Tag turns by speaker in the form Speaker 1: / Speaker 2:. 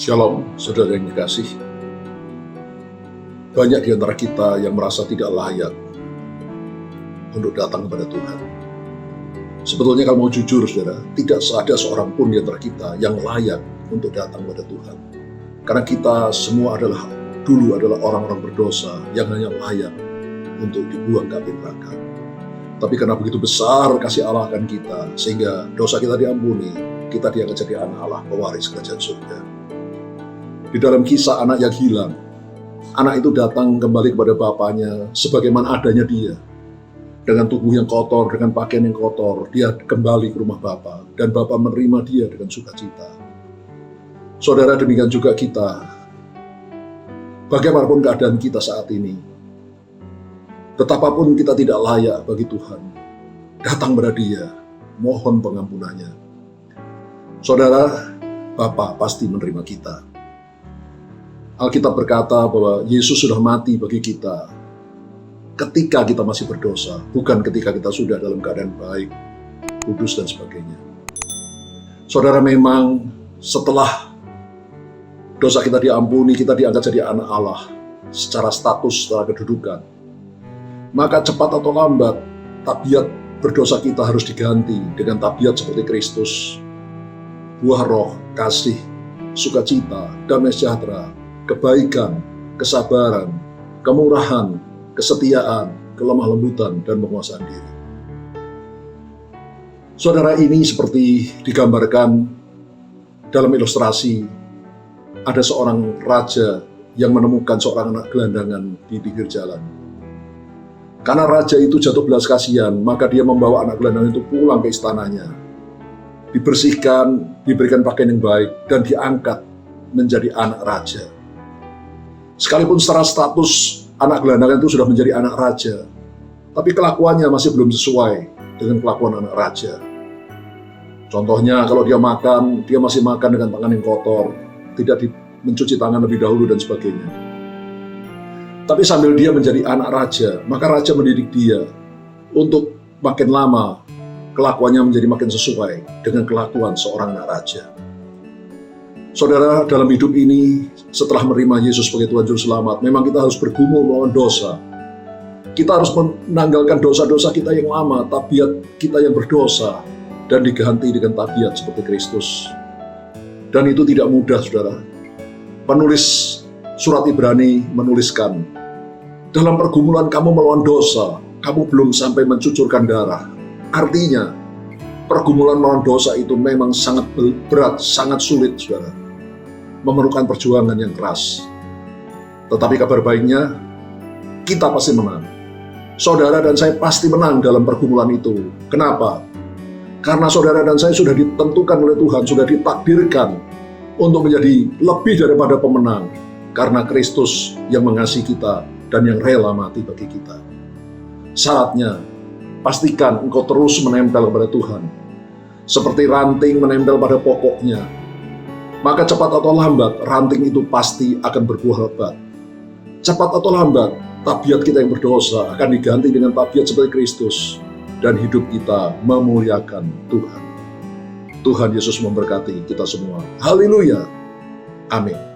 Speaker 1: Shalom, saudara yang dikasih. Banyak di antara kita yang merasa tidak layak untuk datang kepada Tuhan. Sebetulnya kalau mau jujur, saudara, tidak ada seorang pun di antara kita yang layak untuk datang kepada Tuhan. Karena kita semua dulu adalah orang-orang berdosa yang hanya layak untuk dibuang ke api neraka. Tapi karena begitu besar kasih Allah akan kita, sehingga dosa kita diampuni, kita diangkat jadi anak Allah, pewaris kerajaan surga. Di dalam kisah anak yang hilang, anak itu datang kembali kepada bapaknya sebagaimana adanya dia. Dengan tubuh yang kotor, dengan pakaian yang kotor, dia kembali ke rumah bapa, dan bapa menerima dia dengan sukacita. Saudara, demikian juga kita. Bagaimanapun keadaan kita saat ini, betapapun kita tidak layak bagi Tuhan, datang kepada Dia, mohon pengampunannya. Saudara, Bapa pasti menerima kita. Alkitab berkata bahwa Yesus sudah mati bagi kita ketika kita masih berdosa, bukan ketika kita sudah dalam keadaan baik, kudus dan sebagainya. Saudara, memang setelah dosa kita diampuni, kita diangkat jadi anak Allah secara status, secara kedudukan. Maka cepat atau lambat, tabiat berdosa kita harus diganti dengan tabiat seperti Kristus. Buah roh, kasih, sukacita, damai sejahtera, kebaikan, kesabaran, kemurahan, kesetiaan, kelemah lembutan, dan penguasaan diri. Saudara, ini seperti digambarkan dalam ilustrasi, ada seorang raja yang menemukan seorang anak gelandangan di pinggir jalan. Karena raja itu jatuh belas kasihan, maka dia membawa anak gelandangan itu pulang ke istananya. Dibersihkan, diberikan pakaian yang baik, dan diangkat menjadi anak raja. Sekalipun secara status anak gelandangan itu sudah menjadi anak raja, tapi kelakuannya masih belum sesuai dengan kelakuan anak raja. Contohnya, kalau dia makan, dia masih makan dengan tangan yang kotor, tidak mencuci tangan lebih dahulu dan sebagainya. Tapi sambil dia menjadi anak raja, maka raja mendidik dia untuk makin lama kelakuannya menjadi makin sesuai dengan kelakuan seorang anak raja. Saudara, dalam hidup ini, setelah menerima Yesus sebagai Tuhan Juru Selamat, memang kita harus bergumul melawan dosa. Kita harus menanggalkan dosa-dosa kita yang lama, tabiat kita yang berdosa, dan diganti dengan tabiat seperti Kristus. Dan itu tidak mudah, saudara. Penulis surat Ibrani menuliskan, dalam pergumulan kamu melawan dosa, kamu belum sampai mencucurkan darah. Artinya, pergumulan melawan dosa itu memang sangat berat, sangat sulit, saudara. Memerlukan perjuangan yang keras. Tetapi kabar baiknya, kita pasti menang. Saudara dan saya pasti menang dalam pergumulan itu. Kenapa? Karena saudara dan saya sudah ditentukan oleh Tuhan, sudah ditakdirkan untuk menjadi lebih daripada pemenang. Karena Kristus yang mengasihi kita dan yang rela mati bagi kita. Syaratnya, pastikan engkau terus menempel kepada Tuhan. Seperti ranting menempel pada pokoknya. Maka cepat atau lambat, ranting itu pasti akan berbuah lebat. Cepat atau lambat, tabiat kita yang berdosa akan diganti dengan tabiat seperti Kristus. Dan hidup kita memuliakan Tuhan. Tuhan Yesus memberkati kita semua. Haleluya. Amin.